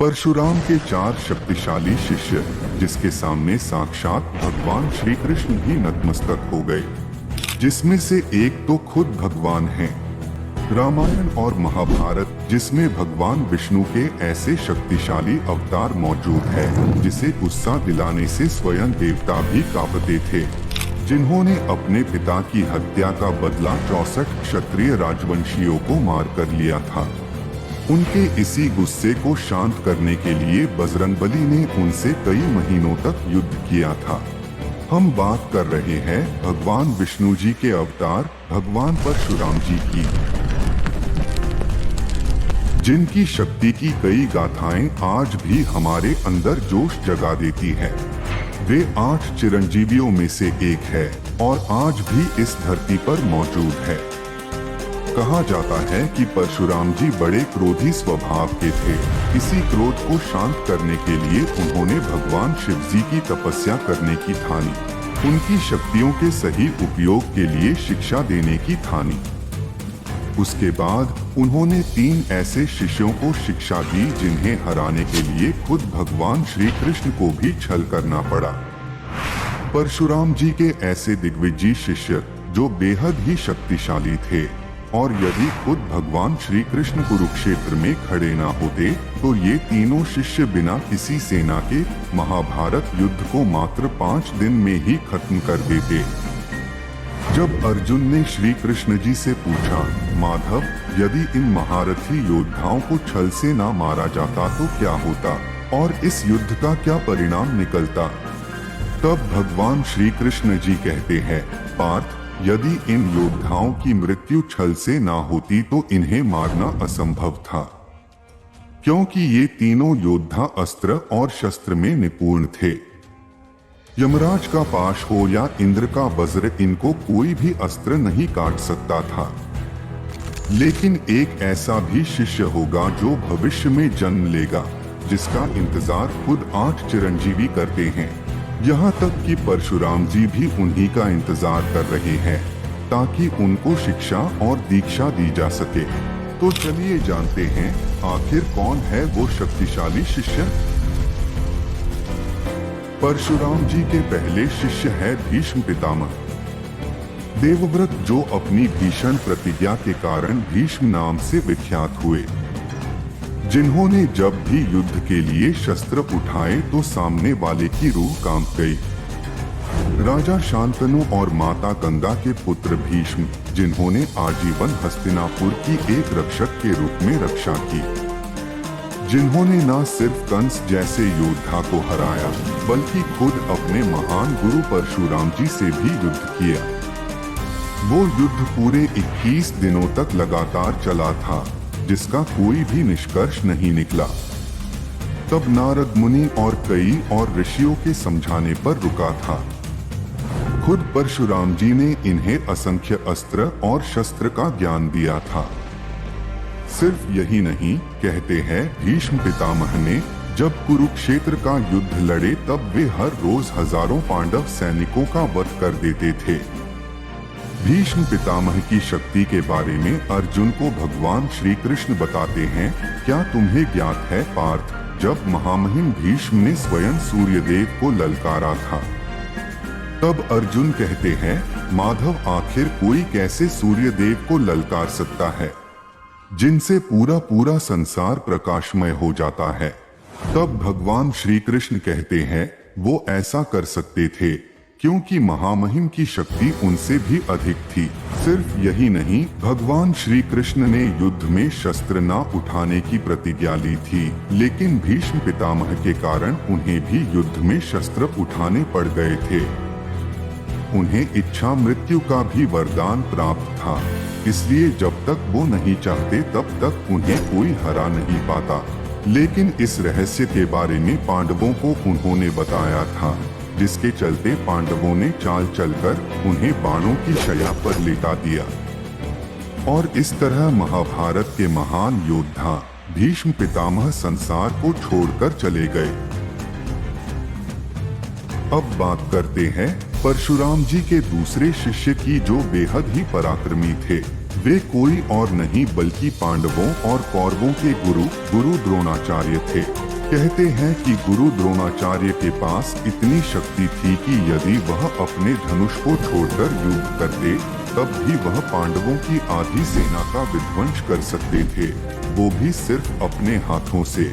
परशुराम के 4 शक्तिशाली शिष्य, जिसके सामने साक्षात भगवान श्री कृष्ण भी नतमस्तक हो गए, जिसमें से एक तो खुद भगवान हैं। रामायण और महाभारत, जिसमें भगवान विष्णु के ऐसे शक्तिशाली अवतार मौजूद है जिसे गुस्सा दिलाने से स्वयं देवता भी कांपते थे, जिन्होंने अपने पिता की हत्या का बदला 64 क्षत्रिय राजवंशियों को मार कर लिया था। उनके इसी गुस्से को शांत करने के लिए बजरंगबली ने उनसे कई महीनों तक युद्ध किया था। हम बात कर रहे हैं भगवान विष्णु जी के अवतार भगवान परशुराम जी की, जिनकी शक्ति की कई गाथाएं आज भी हमारे अंदर जोश जगा देती है। वे 8 चिरंजीवियों में से एक है और आज भी इस धरती पर मौजूद है। कहा जाता है कि परशुराम जी बड़े क्रोधी स्वभाव के थे। इसी क्रोध को शांत करने के लिए उन्होंने भगवान शिव जी की तपस्या करने की ठानी, उनकी शक्तियों के सही उपयोग के लिए शिक्षा देने की ठानी। उसके बाद उन्होंने 3 ऐसे शिष्यों को शिक्षा दी जिन्हें हराने के लिए खुद भगवान श्री कृष्ण को भी छल करना पड़ा। परशुराम जी के ऐसे दिग्विजयी शिष्य जो बेहद ही शक्तिशाली थे, और यदि खुद भगवान श्री कृष्ण कुरुक्षेत्र में खड़े ना होते तो ये तीनों शिष्य बिना किसी सेना के महाभारत युद्ध को मात्र 5 दिन में ही खत्म कर देते। जब अर्जुन ने श्री कृष्ण जी से पूछा, माधव, यदि इन महारथी योद्धाओं को छल से ना मारा जाता तो क्या होता और इस युद्ध का क्या परिणाम निकलता? तब भगवान श्री कृष्ण जी कहते हैं, पार्थ, यदि इन योद्धाओं की मृत्यु छल से ना होती तो इन्हें मारना असंभव था, क्योंकि ये तीनों योद्धा अस्त्र और शस्त्र में निपुण थे। यमराज का पाश हो या इंद्र का वज्र, इनको कोई भी अस्त्र नहीं काट सकता था। लेकिन एक ऐसा भी शिष्य होगा जो भविष्य में जन्म लेगा, जिसका इंतजार खुद 8 चिरंजीवी करते हैं। यहाँ तक कि परशुराम जी भी उन्हीं का इंतजार कर रहे हैं ताकि उनको शिक्षा और दीक्षा दी जा सके। तो चलिए जानते हैं आखिर कौन है वो शक्तिशाली शिष्य। परशुराम जी के पहले शिष्य है भीष्म पितामह। देवव्रत, जो अपनी भीषण प्रतिज्ञा के कारण भीष्म नाम से विख्यात हुए, जिन्होंने जब भी युद्ध के लिए शस्त्र उठाए तो सामने वाले की रूह कांप गई। राजा शांतनु और माता गंगा के पुत्र भीष्म, जिन्होंने आजीवन हस्तिनापुर की एक रक्षक के रूप में रक्षा की, जिन्होंने न सिर्फ कंस जैसे योद्धा को हराया बल्कि खुद अपने महान गुरु परशुराम जी से भी युद्ध किया। वो युद्ध पूरे 21 दिनों तक लगातार चला था, जिसका कोई भी निष्कर्ष नहीं निकला। तब नारद मुनि और कई और ऋषियों के समझाने पर रुका था। खुद परशुराम जी ने इन्हें असंख्य अस्त्र और शस्त्र का ज्ञान दिया था। सिर्फ यही नहीं, कहते हैं भीष्म पितामह ने जब कुरुक्षेत्र का युद्ध लड़े तब वे हर रोज हजारों पांडव सैनिकों का वध कर देते थे। भीष्म पितामह की शक्ति के बारे में अर्जुन को भगवान श्री कृष्ण बताते हैं, क्या तुम्हें ज्ञात है पार्थ, जब महामहिम भीष्म ने स्वयं सूर्यदेव को ललकारा था? तब अर्जुन कहते हैं, माधव, आखिर कोई कैसे सूर्यदेव को ललकार सकता है, जिनसे पूरा पूरा संसार प्रकाशमय हो जाता है? तब भगवान श्री कृष्ण कहते हैं, वो ऐसा कर सकते थे क्योंकि महामहिम की शक्ति उनसे भी अधिक थी। सिर्फ यही नहीं, भगवान श्री कृष्ण ने युद्ध में शस्त्र न उठाने की प्रतिज्ञा ली थी, लेकिन भीष्म पितामह के कारण उन्हें भी युद्ध में शस्त्र उठाने पड़ गए थे। उन्हें इच्छा मृत्यु का भी वरदान प्राप्त था, इसलिए जब तक वो नहीं चाहते तब तक उन्हें कोई हरा नहीं पाता। लेकिन इस रहस्य के बारे में पांडवों को उन्होंने बताया था, जिसके चलते पांडवों ने चाल चलकर उन्हें बाणों की शैया पर लेटा दिया। और इस तरह महाभारत के महान योद्धा भीष्म पितामह संसार को छोड़कर चले गए। अब बात करते हैं परशुराम जी के दूसरे शिष्य की, जो बेहद ही पराक्रमी थे। वे कोई और नहीं बल्कि पांडवों और कौरवों के गुरु द्रोणाचार्य थे। कहते हैं कि गुरु द्रोणाचार्य के पास इतनी शक्ति थी कि यदि वह अपने धनुष को छोड़कर युद्ध करते तब भी वह पांडवों की आधी सेना का विध्वंस कर सकते थे, वो भी सिर्फ अपने हाथों से।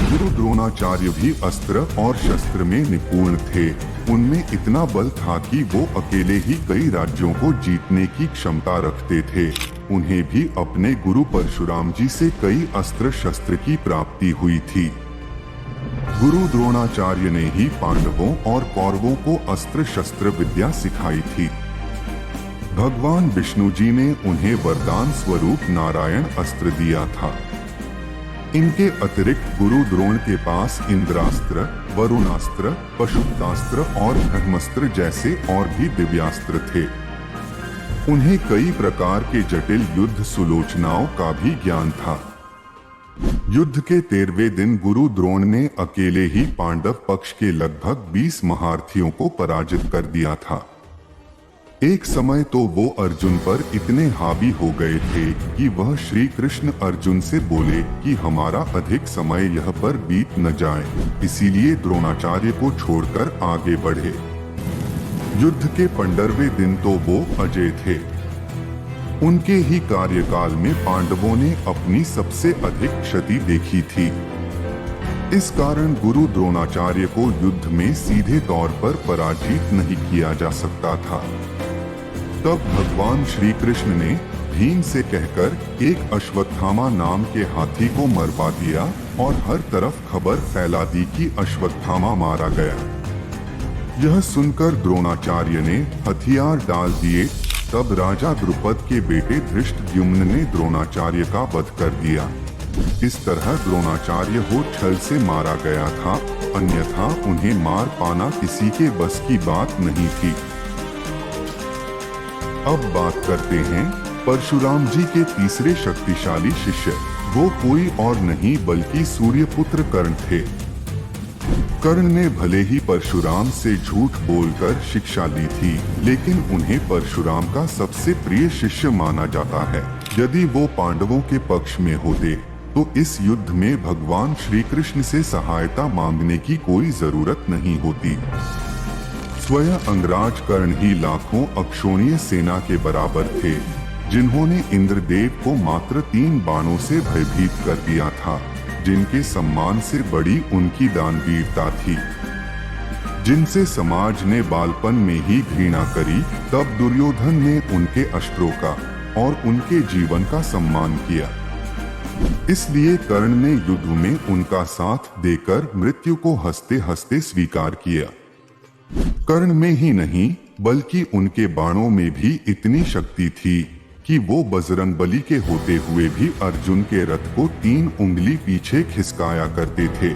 गुरु द्रोणाचार्य भी अस्त्र और शस्त्र में निपुण थे। उनमें इतना बल था कि वो अकेले ही कई राज्यों को जीतने की क्षमता रखते थे। उन्हें भी अपने गुरु परशुराम जी से कई अस्त्र शस्त्र की प्राप्ति हुई थी। गुरु द्रोणाचार्य ने ही पांडवों और कौरवों को अस्त्र शस्त्र विद्या सिखाई थी। भगवान विष्णु जी ने उन्हें वरदान स्वरूप नारायण अस्त्र दिया था। इनके अतिरिक्त गुरु द्रोण के पास इंद्रास्त्र, वरुणास्त्र, पशुपतास्त्र और ब्रह्मास्त्र जैसे और भी दिव्यास्त्र थे। उन्हें कई प्रकार के जटिल युद्ध सुलोचनाओं का भी ज्ञान था। युद्ध के 13वें दिन गुरु द्रोण ने अकेले ही पांडव पक्ष के लगभग 20 महारथियों को पराजित कर दिया था। एक समय तो वो अर्जुन पर इतने हावी हो गए थे कि वह श्री कृष्ण अर्जुन से बोले कि हमारा अधिक समय यह पर बीत न जाए, इसीलिए द्रोणाचार्य को छोड़कर आगे बढ़े। युद्ध के 15वें दिन तो वो अजय थे। उनके ही कार्यकाल में पांडवों ने अपनी सबसे अधिक क्षति देखी थी। इस कारण गुरु द्रोणाचार्य को युद्ध में सीधे तौर पर पराजित नहीं किया जा सकता था। तब भगवान श्री कृष्ण ने भीम से कहकर एक अश्वत्थामा नाम के हाथी को मरवा दिया और हर तरफ खबर फैला दी कि अश्वत्थामा मारा गया। यह सुनकर द्रोणाचार्य ने हथियार डाल दिए। तब राजा द्रुपद के बेटे धृष्टद्युम्न ने द्रोणाचार्य का वध कर दिया। इस तरह द्रोणाचार्य को छल से मारा गया था, अन्यथा उन्हें मार पाना किसी के बस की बात नहीं थी। अब बात करते हैं परशुराम जी के तीसरे शक्तिशाली शिष्य। वो कोई और नहीं बल्कि सूर्यपुत्र कर्ण थे। कर्ण ने भले ही परशुराम से झूठ बोलकर शिक्षा ली थी, लेकिन उन्हें परशुराम का सबसे प्रिय शिष्य माना जाता है। यदि वो पांडवों के पक्ष में होते तो इस युद्ध में भगवान श्री कृष्ण से सहायता मांगने की कोई जरूरत नहीं होती। स्वयं अंगराज कर्ण ही लाखों अक्षोणीय सेना के बराबर थे, जिन्होंने इंद्रदेव को मात्र 3 बाणों से भयभीत कर दिया था, जिनके सम्मान से बड़ी उनकी दानवीरता थी, जिनसे समाज ने बालपन में ही घृणा करी। तब दुर्योधन ने उनके अस्त्रों का और उनके जीवन का सम्मान किया। इसलिए कर्ण ने युद्ध में उनका साथ देकर मृत्यु को हंसते हंसते स्वीकार किया। कर्ण में ही नहीं बल्कि उनके बाणों में भी इतनी शक्ति थी कि वो बजरंगबली के होते हुए भी अर्जुन के रथ को 3 उंगली पीछे खिसकाया करते थे।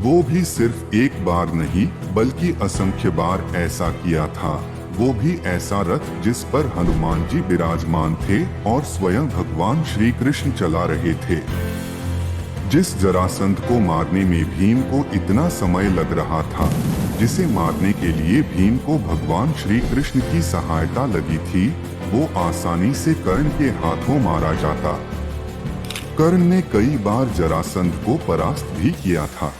वो भी सिर्फ एक बार नहीं बल्कि असंख्य बार ऐसा किया था। वो भी ऐसा रथ जिस पर हनुमान जी विराजमान थे और स्वयं भगवान श्री कृष्ण चला रहे थे। जिस जरासंध को मारने में भीम को इतना समय लग रहा था, जिसे मारने के लिए भीम को भगवान श्री कृष्ण की सहायता लगी थी, वो आसानी से कर्ण के हाथों मारा जाता। कर्ण ने कई बार जरासंध को परास्त भी किया था।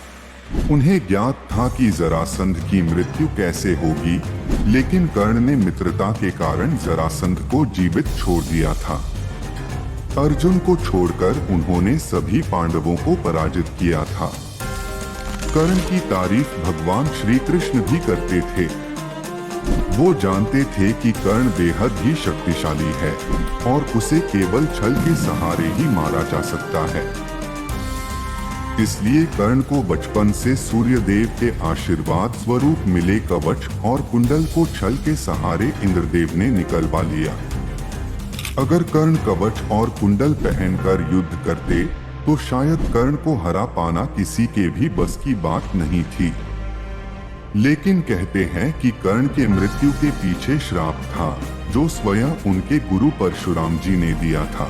उन्हें ज्ञात था कि जरासंध की मृत्यु कैसे होगी, लेकिन कर्ण ने मित्रता के कारण जरासंध को जीवित छोड़ दिया था। अर्जुन को छोड़कर उन्होंने सभी पांडवों को पराजित किया था। कर्ण की तारीफ भगवान श्री कृष्ण भी करते थे। वो जानते थे कि कर्ण बेहद ही शक्तिशाली है और उसे केवल छल के सहारे ही मारा जा सकता है। इसलिए कर्ण को बचपन से सूर्यदेव के आशीर्वाद स्वरूप मिले कवच और कुंडल को छल के सहारे इंद्रदेव ने निकलवा लिया। अगर कर्ण कवच और कुंडल पहनकर युद्ध करते तो शायद कर्ण को हरा पाना किसी के भी बस की बात नहीं थी। लेकिन कहते हैं कि कर्ण के मृत्यु के पीछे श्राप था, जो स्वयं उनके गुरु परशुराम जी ने दिया था।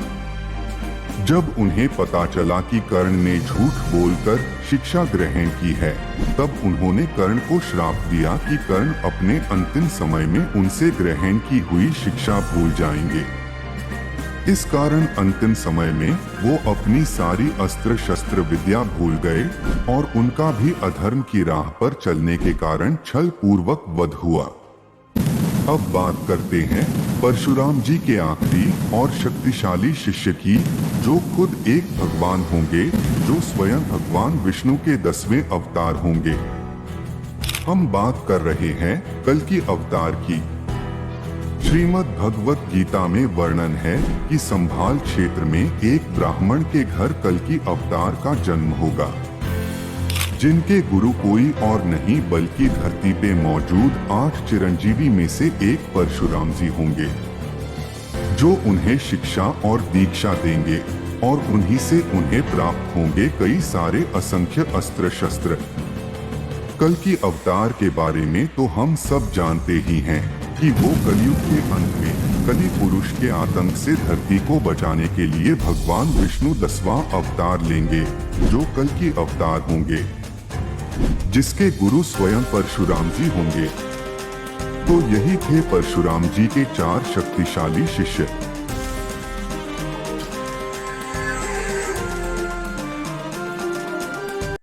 जब उन्हें पता चला कि कर्ण ने झूठ बोलकर शिक्षा ग्रहण की है, तब उन्होंने कर्ण को श्राप दिया कि कर्ण अपने अंतिम समय में उनसे ग्रहण की हुई शिक्षा भूल जाएंगे। इस कारण अंतिम समय में वो अपनी सारी अस्त्र शस्त्र विद्या भूल गए और उनका भी अधर्म की राह पर चलने के कारण छल पूर्वक वध हुआ। अब बात करते हैं परशुराम जी के आखिरी और शक्तिशाली शिष्य की, जो खुद एक भगवान होंगे, जो स्वयं भगवान विष्णु के 10वें अवतार होंगे। हम बात कर रहे हैं कल्कि अवतार की। श्रीमद् भगवत गीता में वर्णन है कि संभाल क्षेत्र में एक ब्राह्मण के घर कल्कि अवतार का जन्म होगा, जिनके गुरु कोई और नहीं बल्कि धरती पे मौजूद 8 चिरंजीवी में से एक परशुराम जी होंगे, जो उन्हें शिक्षा और दीक्षा देंगे और उन्हीं से उन्हें प्राप्त होंगे कई सारे असंख्य अस्त्र शस्त्र। कल्कि अवतार के बारे में तो हम सब जानते ही हैं कि वो कलयुग के अंत में कलि पुरुष के आतंक से धरती को बचाने के लिए भगवान विष्णु 10वां अवतार लेंगे, जो कल्कि अवतार होंगे, जिसके गुरु स्वयं परशुराम जी होंगे। तो यही थे परशुराम जी के 4 शक्तिशाली शिष्य।